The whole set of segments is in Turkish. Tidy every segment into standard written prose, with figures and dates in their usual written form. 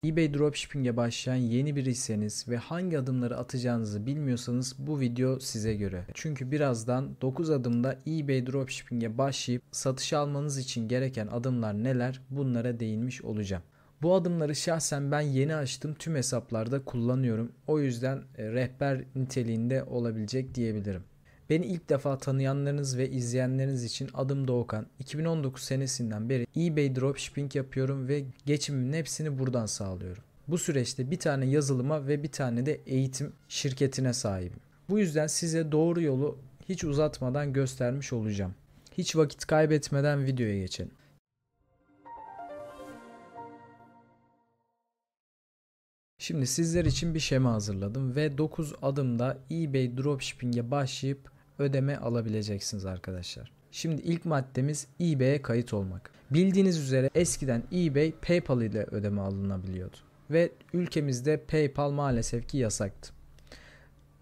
eBay Dropshipping'e başlayan yeni biriyseniz ve hangi adımları atacağınızı bilmiyorsanız bu video size göre. Çünkü birazdan 9 adımda eBay Dropshipping'e başlayıp satış almanız için gereken adımlar neler, bunlara değinmiş olacağım. Bu adımları şahsen ben yeni açtım tüm hesaplarda kullanıyorum. O yüzden rehber niteliğinde olabilecek diyebilirim. Beni ilk defa tanıyanlarınız ve izleyenleriniz için adım Doğukan. 2019 senesinden beri eBay Dropshipping yapıyorum ve geçimimin hepsini buradan sağlıyorum. Bu süreçte bir tane yazılıma ve bir tane de eğitim şirketine sahibim. Bu yüzden size doğru yolu hiç uzatmadan göstermiş olacağım. Hiç vakit kaybetmeden videoya geçelim. Şimdi sizler için bir şema hazırladım ve 9 adımda eBay Dropshipping'e başlayıp ödeme alabileceksiniz arkadaşlar. Şimdi ilk maddemiz eBay'e kayıt olmak. Bildiğiniz üzere eskiden eBay PayPal ile ödeme alınabiliyordu. Ve ülkemizde PayPal maalesef ki yasaktı.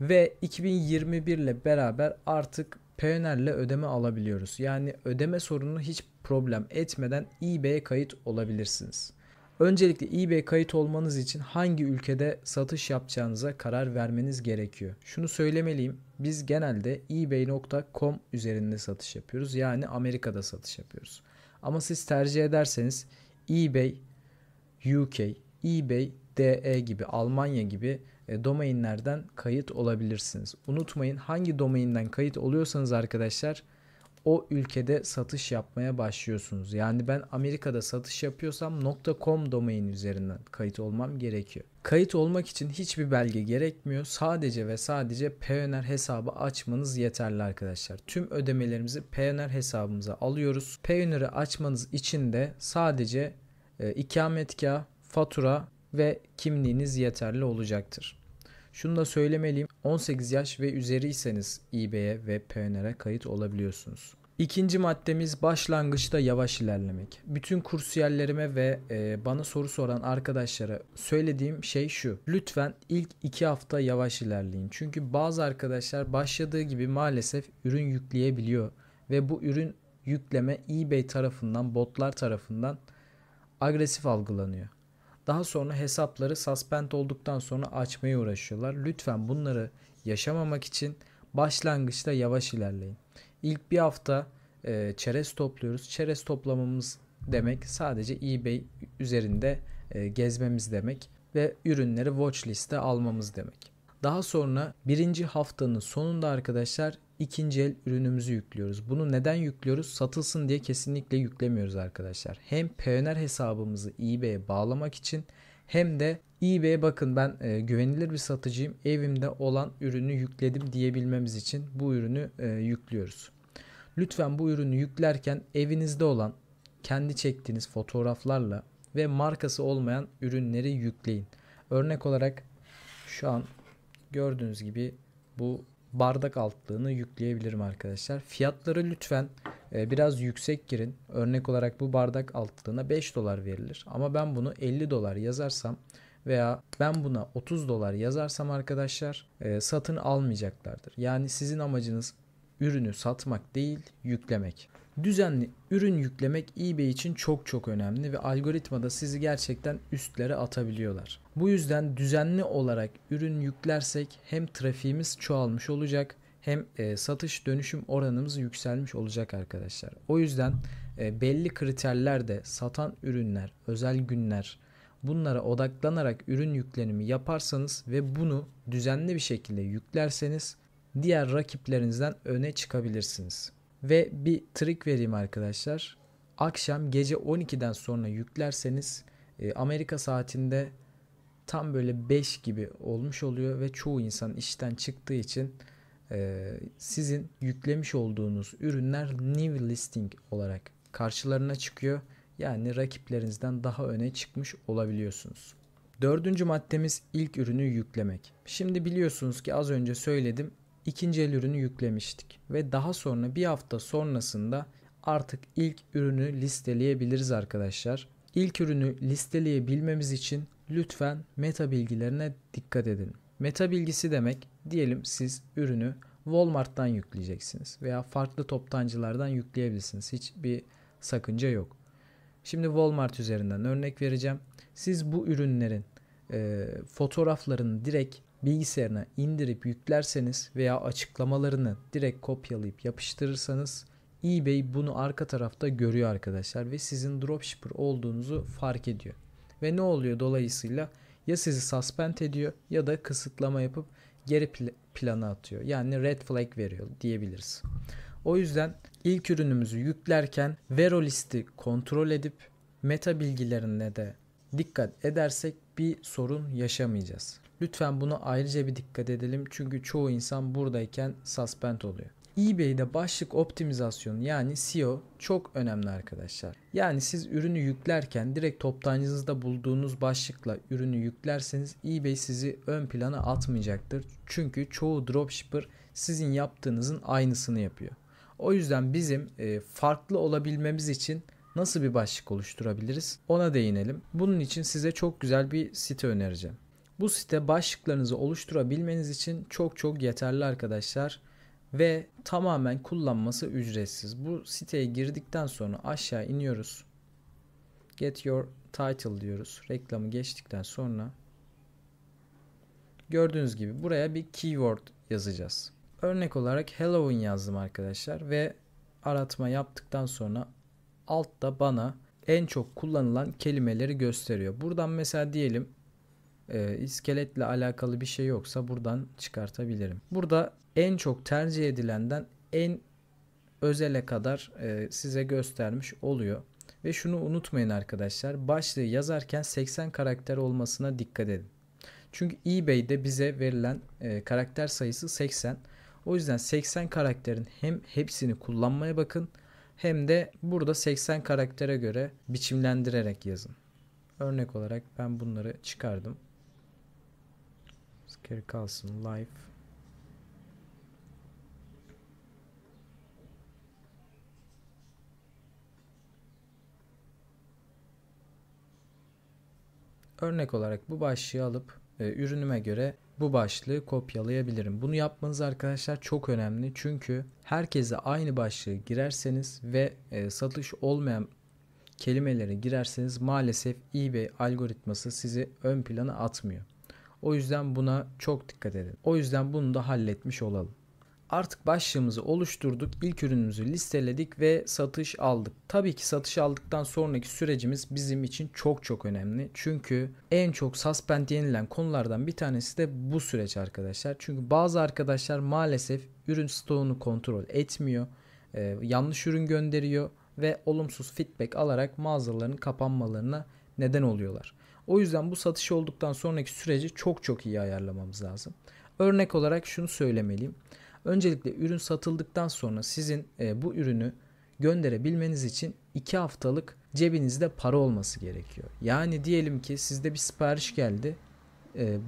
Ve 2021 ile beraber artık Payoneer ile ödeme alabiliyoruz. Yani ödeme sorununu hiç problem etmeden eBay'e kayıt olabilirsiniz. Öncelikle eBay kayıt olmanız için hangi ülkede satış yapacağınıza karar vermeniz gerekiyor. Şunu söylemeliyim. Biz genelde ebay.com üzerinde satış yapıyoruz. Yani Amerika'da satış yapıyoruz. Ama siz tercih ederseniz eBay UK, eBay DE gibi, Almanya gibi domainlerden kayıt olabilirsiniz. Unutmayın, hangi domainden kayıt oluyorsanız arkadaşlar o ülkede satış yapmaya başlıyorsunuz. Yani ben Amerika'da satış yapıyorsam .com domain üzerinden kayıt olmam gerekiyor. Kayıt olmak için hiçbir belge gerekmiyor. Sadece ve sadece Payoneer hesabı açmanız yeterli arkadaşlar. Tüm ödemelerimizi Payoneer hesabımıza alıyoruz. Payoneer'ı açmanız için de sadece ikametgah, fatura ve kimliğiniz yeterli olacaktır. Şunu da söylemeliyim. 18 yaş ve üzeriyseniz eBay'e ve Payoneer'e kayıt olabiliyorsunuz. İkinci maddemiz başlangıçta yavaş ilerlemek. Bütün kursiyerlerime ve bana soru soran arkadaşlara söylediğim şey şu. Lütfen ilk 2 hafta yavaş ilerleyin. Çünkü bazı arkadaşlar başladığı gibi maalesef ürün yükleyebiliyor. Ve bu ürün yükleme eBay tarafından, botlar tarafından agresif algılanıyor. Daha sonra hesapları suspend olduktan sonra açmaya uğraşıyorlar. Lütfen bunları yaşamamak için başlangıçta yavaş ilerleyin. İlk bir hafta çerez topluyoruz. Çerez toplamamız demek sadece eBay üzerinde gezmemiz demek ve ürünleri watchlist'e almamız demek. Daha sonra birinci haftanın sonunda arkadaşlar ikinci el ürünümüzü yüklüyoruz. Bunu neden yüklüyoruz? Satılsın diye kesinlikle yüklemiyoruz arkadaşlar. Hem Payoneer hesabımızı eBay'e bağlamak için hem de eBay'e bakın ben güvenilir bir satıcıyım. Evimde olan ürünü yükledim diyebilmemiz için bu ürünü yüklüyoruz. Lütfen bu ürünü yüklerken evinizde olan kendi çektiğiniz fotoğraflarla ve markası olmayan ürünleri yükleyin. Örnek olarak şu an gördüğünüz gibi bu bardak altlığını yükleyebilirim arkadaşlar. Fiyatları lütfen biraz yüksek girin. Örnek olarak bu bardak altlığına 5 dolar verilir. Ama ben bunu 50 dolar yazarsam veya ben buna 30 dolar yazarsam arkadaşlar satın almayacaklardır. Yani sizin amacınız ürünü satmak değil, yüklemek. Düzenli ürün yüklemek eBay için çok çok önemli ve algoritmada sizi gerçekten üstlere atabiliyorlar. Bu yüzden düzenli olarak ürün yüklersek hem trafiğimiz çoğalmış olacak hem satış dönüşüm oranımız yükselmiş olacak arkadaşlar. O yüzden belli kriterlerde satan ürünler, özel günler bunlara odaklanarak ürün yüklenimi yaparsanız ve bunu düzenli bir şekilde yüklerseniz diğer rakiplerinizden öne çıkabilirsiniz. Ve bir trik vereyim arkadaşlar. Akşam gece 12'den sonra yüklerseniz Amerika saatinde tam böyle 5 gibi olmuş oluyor ve çoğu insan işten çıktığı için sizin yüklemiş olduğunuz ürünler new listing olarak karşılarına çıkıyor. Yani rakiplerinizden daha öne çıkmış olabiliyorsunuz. Dördüncü maddemiz ilk ürünü yüklemek. Şimdi biliyorsunuz ki az önce söyledim. İkinci el ürünü yüklemiştik ve daha sonra bir hafta sonrasında artık ilk ürünü listeleyebiliriz arkadaşlar. İlk ürünü listeleyebilmemiz için lütfen meta bilgilerine dikkat edin. Meta bilgisi demek, diyelim siz ürünü Walmart'tan yükleyeceksiniz veya farklı toptancılardan yükleyebilirsiniz. Hiçbir sakınca yok. Şimdi Walmart üzerinden örnek vereceğim. Siz bu ürünlerin fotoğraflarını direkt bilgisayarına indirip yüklerseniz veya açıklamalarını direkt kopyalayıp yapıştırırsanız eBay bunu arka tarafta görüyor arkadaşlar ve sizin dropshipper olduğunuzu fark ediyor. Ve ne oluyor dolayısıyla? Ya sizi suspend ediyor ya da kısıtlama yapıp geri plana atıyor. Yani red flag veriyor diyebiliriz. O yüzden ilk ürünümüzü yüklerken Vero listi kontrol edip meta bilgilerine de dikkat edersek bir sorun yaşamayacağız. Lütfen buna ayrıca bir dikkat edelim çünkü çoğu insan buradayken suspend oluyor. eBay'de başlık optimizasyonu yani SEO çok önemli arkadaşlar. Yani siz ürünü yüklerken direkt toptancınızda bulduğunuz başlıkla ürünü yüklerseniz eBay sizi ön plana atmayacaktır. Çünkü çoğu dropshipper sizin yaptığınızın aynısını yapıyor. O yüzden bizim farklı olabilmemiz için nasıl bir başlık oluşturabiliriz? Ona değinelim. Bunun için size çok güzel bir site önereceğim. Bu site başlıklarınızı oluşturabilmeniz için çok yeterli arkadaşlar. Ve tamamen kullanması ücretsiz. Bu siteye girdikten sonra aşağı iniyoruz. Get your title diyoruz. Reklamı geçtikten sonra gördüğünüz gibi buraya bir keyword yazacağız. Örnek olarak Halloween yazdım arkadaşlar ve aratma yaptıktan sonra altta bana en çok kullanılan kelimeleri gösteriyor. Buradan mesela diyelim iskeletle alakalı bir şey yoksa buradan çıkartabilirim. Burada en çok tercih edilenden en özele kadar size göstermiş oluyor. Ve şunu unutmayın arkadaşlar. Başlığı yazarken 80 karakter olmasına dikkat edin. Çünkü eBay'de bize verilen karakter sayısı 80. O yüzden 80 karakterin hem hepsini kullanmaya bakın hem de burada 80 karaktere göre biçimlendirerek yazın. Örnek olarak ben bunları çıkardım. Geri kalsın live. Örnek olarak bu başlığı alıp ürünüme göre bu başlığı kopyalayabilirim. Bunu yapmanız arkadaşlar çok önemli. Çünkü herkese aynı başlığı girerseniz ve satış olmayan kelimeleri girerseniz maalesef eBay algoritması sizi ön plana atmıyor. O yüzden buna çok dikkat edin. O yüzden bunu da halletmiş olalım. Artık başlığımızı oluşturduk, ilk ürünümüzü listeledik ve satış aldık. Tabii ki satış aldıktan sonraki sürecimiz bizim için çok önemli. Çünkü en çok suspend yenilen konulardan bir tanesi de bu süreç arkadaşlar. Çünkü bazı arkadaşlar maalesef ürün stoğunu kontrol etmiyor, yanlış ürün gönderiyor ve olumsuz feedback alarak mağazaların kapanmalarına neden oluyorlar. O yüzden bu satış olduktan sonraki süreci çok iyi ayarlamamız lazım. Örnek olarak şunu söylemeliyim. Öncelikle ürün satıldıktan sonra sizin bu ürünü gönderebilmeniz için 2 haftalık cebinizde para olması gerekiyor. Yani diyelim ki sizde bir sipariş geldi.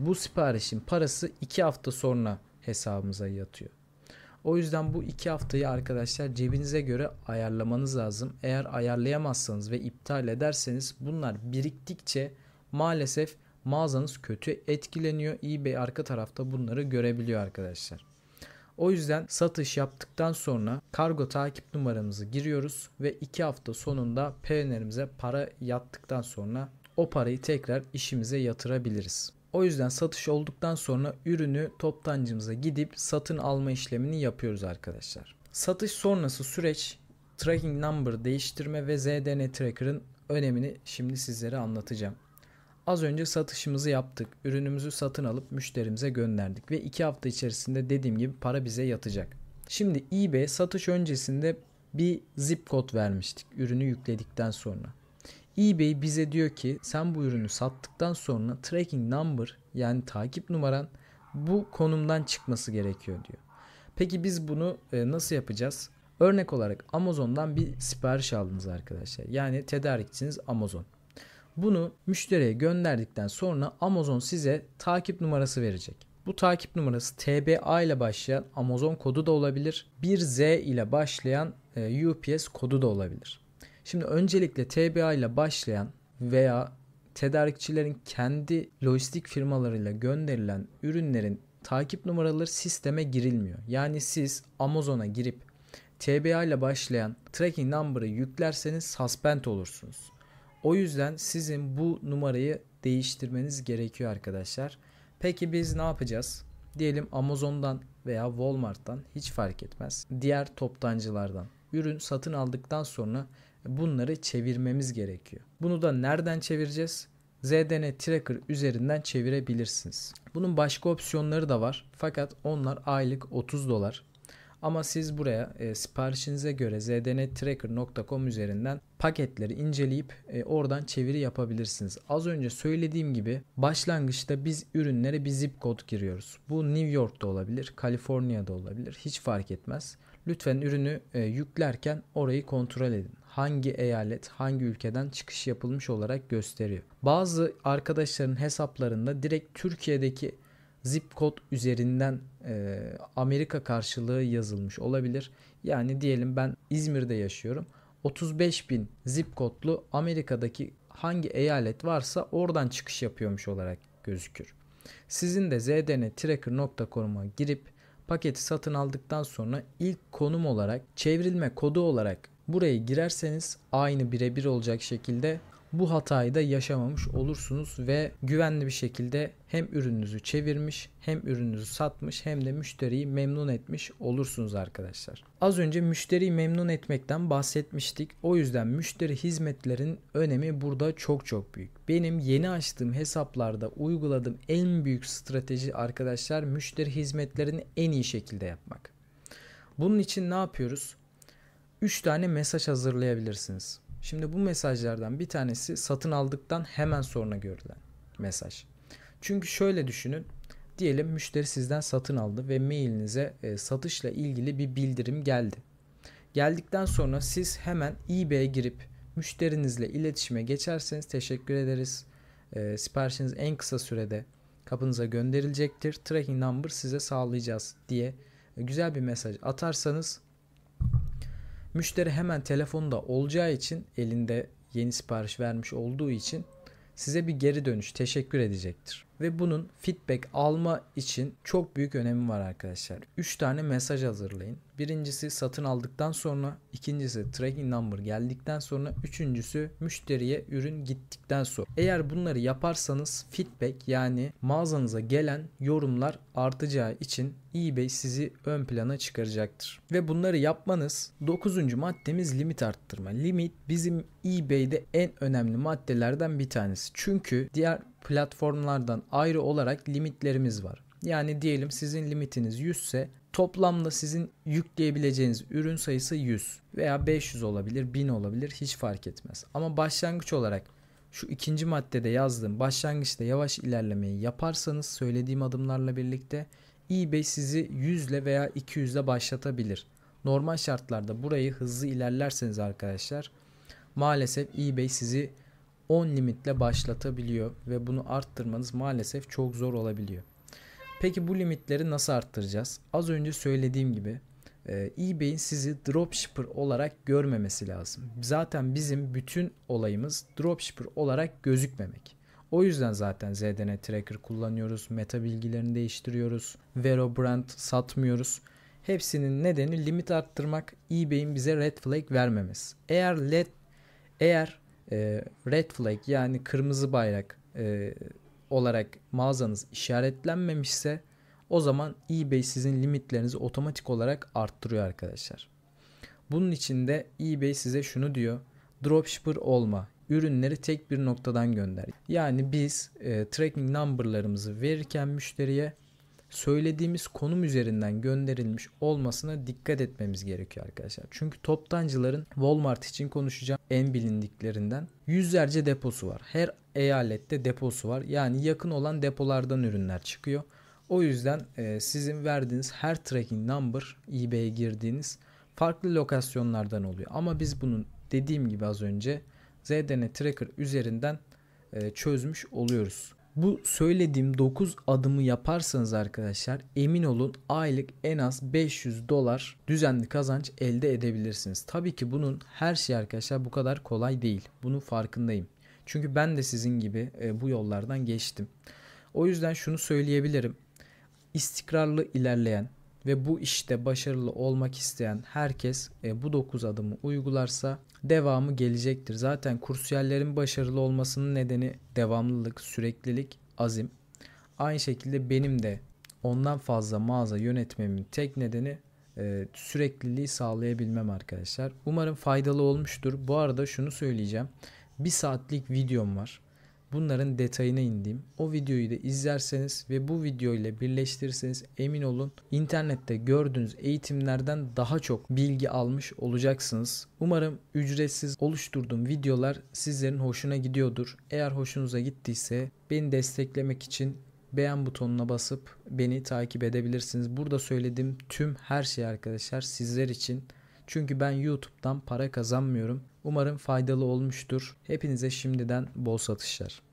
Bu siparişin parası 2 hafta sonra hesabımıza yatıyor. O yüzden bu 2 haftayı arkadaşlar cebinize göre ayarlamanız lazım. Eğer ayarlayamazsanız ve iptal ederseniz bunlar biriktikçe maalesef mağazanız kötü etkileniyor. eBay arka tarafta bunları görebiliyor arkadaşlar. O yüzden satış yaptıktan sonra kargo takip numaramızı giriyoruz ve 2 hafta sonunda PNR'imize para yattıktan sonra o parayı tekrar işimize yatırabiliriz. O yüzden satış olduktan sonra ürünü toptancımıza gidip satın alma işlemini yapıyoruz arkadaşlar. Satış sonrası süreç tracking number değiştirme ve ZDN tracker'ın önemini şimdi sizlere anlatacağım. Az önce satışımızı yaptık. Ürünümüzü satın alıp müşterimize gönderdik ve 2 hafta içerisinde dediğim gibi para bize yatacak. Şimdi eBay satış öncesinde bir zip kod vermiştik ürünü yükledikten sonra. eBay bize diyor ki sen bu ürünü sattıktan sonra tracking number yani takip numaran bu konumdan çıkması gerekiyor diyor. Peki biz bunu nasıl yapacağız? Örnek olarak Amazon'dan bir sipariş aldınız arkadaşlar. Yani tedarikçiniz Amazon. Bunu müşteriye gönderdikten sonra Amazon size takip numarası verecek. Bu takip numarası TBA ile başlayan Amazon kodu da olabilir. Bir Z ile başlayan UPS kodu da olabilir. Şimdi öncelikle TBA ile başlayan veya tedarikçilerin kendi lojistik firmalarıyla gönderilen ürünlerin takip numaraları sisteme girilmiyor. Yani siz Amazon'a girip TBA ile başlayan tracking number'ı yüklerseniz suspend olursunuz. O yüzden sizin bu numarayı değiştirmeniz gerekiyor arkadaşlar. Peki biz ne yapacağız? Diyelim Amazon'dan veya Walmart'tan, hiç fark etmez, diğer toptancılardan ürün satın aldıktan sonra bunları çevirmemiz gerekiyor. Bunu da nereden çevireceğiz? ZDN Tracker üzerinden çevirebilirsiniz. Bunun başka opsiyonları da var. Fakat onlar aylık 30 dolar. Ama siz buraya siparişinize göre zdntracker.com üzerinden paketleri inceleyip oradan çeviri yapabilirsiniz. Az önce söylediğim gibi başlangıçta biz ürünlere bir zip kod giriyoruz. Bu New York'ta olabilir, Kaliforniya'da olabilir. Hiç fark etmez. Lütfen ürünü yüklerken orayı kontrol edin. Hangi eyalet, hangi ülkeden çıkış yapılmış olarak gösteriyor. Bazı arkadaşların hesaplarında direkt Türkiye'deki zip kod üzerinden Amerika karşılığı yazılmış olabilir. Yani diyelim ben İzmir'de yaşıyorum. 35.000 zip kodlu Amerika'daki hangi eyalet varsa oradan çıkış yapıyormuş olarak gözükür. Sizin de zdntracker.com'a girip paketi satın aldıktan sonra ilk konum olarak, çevrilme kodu olarak buraya girerseniz aynı birebir olacak şekilde bu hatayı da yaşamamış olursunuz ve güvenli bir şekilde hem ürününüzü çevirmiş, hem ürününüzü satmış, hem de müşteriyi memnun etmiş olursunuz arkadaşlar. Az önce müşteriyi memnun etmekten bahsetmiştik. O yüzden müşteri hizmetlerinin önemi burada çok çok büyük. Benim yeni açtığım hesaplarda uyguladığım en büyük strateji arkadaşlar, müşteri hizmetlerini en iyi şekilde yapmak. Bunun için ne yapıyoruz? 3 tane mesaj hazırlayabilirsiniz. Şimdi bu mesajlardan bir tanesi satın aldıktan hemen sonra görülen mesaj. Çünkü şöyle düşünün. Diyelim müşteri sizden satın aldı ve mailinize satışla ilgili bir bildirim geldi. Geldikten sonra siz hemen eBay'e girip müşterinizle iletişime geçerseniz teşekkür ederiz. Siparişiniz en kısa sürede kapınıza gönderilecektir. Tracking number size sağlayacağız diye güzel bir mesaj atarsanız müşteri hemen telefonda olacağı için, elinde yeni sipariş vermiş olduğu için size bir geri dönüş, teşekkür edecektir. Ve bunun feedback alma için çok büyük önemi var arkadaşlar. 3 tane mesaj hazırlayın. Birincisi satın aldıktan sonra, ikincisi tracking number geldikten sonra, üçüncüsü müşteriye ürün gittikten sonra. Eğer bunları yaparsanız feedback, yani mağazanıza gelen yorumlar artacağı için eBay sizi ön plana çıkaracaktır. Ve bunları yapmanız, 9. maddemiz limit arttırma. Limit bizim eBay'de en önemli maddelerden bir tanesi. Çünkü diğer platformlardan ayrı olarak limitlerimiz var. Yani diyelim sizin limitiniz 100 ise toplamda sizin yükleyebileceğiniz ürün sayısı 100 veya 500 olabilir, 1000 olabilir, hiç fark etmez. Ama başlangıç olarak şu ikinci maddede yazdığım başlangıçta yavaş ilerlemeyi yaparsanız söylediğim adımlarla birlikte eBay sizi 100 ile veya 200 ile başlatabilir. Normal şartlarda burayı hızlı ilerlerseniz arkadaşlar maalesef eBay sizi 10 limitle başlatabiliyor ve bunu arttırmanız maalesef çok zor olabiliyor. Peki bu limitleri nasıl arttıracağız? Az önce söylediğim gibi eBay'in sizi dropshipper olarak görmemesi lazım. Zaten bizim bütün olayımız dropshipper olarak gözükmemek. O yüzden zaten ZDN Tracker kullanıyoruz. Meta bilgilerini değiştiriyoruz. Vero brand satmıyoruz. Hepsinin nedeni limit arttırmak, eBay'in bize red flag vermemesi. Eğer red flag, yani kırmızı bayrak olarak mağazanız işaretlenmemişse o zaman eBay sizin limitlerinizi otomatik olarak arttırıyor arkadaşlar. Bunun için de eBay size şunu diyor: dropshipper olma. Ürünleri tek bir noktadan gönder. Yani biz tracking number'larımızı verirken müşteriye söylediğimiz konum üzerinden gönderilmiş olmasına dikkat etmemiz gerekiyor arkadaşlar. Çünkü toptancıların, Walmart için konuşacağım, en bilindiklerinden yüzlerce deposu var. Her eyalette deposu var. Yani yakın olan depolardan ürünler çıkıyor. O yüzden sizin verdiğiniz her tracking number, eBay'e girdiğiniz farklı lokasyonlardan oluyor. Ama biz bunun, dediğim gibi az önce, ZDN Tracker üzerinden çözmüş oluyoruz. Bu söylediğim 9 adımı yaparsanız arkadaşlar emin olun aylık en az 500 dolar düzenli kazanç elde edebilirsiniz. Tabii ki bunun her şey arkadaşlar bu kadar kolay değil. Bunun farkındayım. Çünkü ben de sizin gibi bu yollardan geçtim. O yüzden şunu söyleyebilirim. İstikrarlı ilerleyen ve bu işte başarılı olmak isteyen herkes bu 9 adımı uygularsa devamı gelecektir. Zaten kursiyerlerin başarılı olmasının nedeni devamlılık, süreklilik, azim. Aynı şekilde benim de ondan fazla mağaza yönetmemin tek nedeni sürekliliği sağlayabilmem arkadaşlar. Umarım faydalı olmuştur. Bu arada şunu söyleyeceğim. 1 saatlik videom var. Bunların detayına indiğim. O videoyu da izlerseniz ve bu video ile birleştirirseniz emin olun internette gördüğünüz eğitimlerden daha çok bilgi almış olacaksınız. Umarım ücretsiz oluşturduğum videolar sizlerin hoşuna gidiyordur. Eğer hoşunuza gittiyse beni desteklemek için beğen butonuna basıp beni takip edebilirsiniz. Burada söylediğim tüm her şey arkadaşlar sizler için. Çünkü ben YouTube'dan para kazanmıyorum. Umarım faydalı olmuştur. Hepinize şimdiden bol satışlar.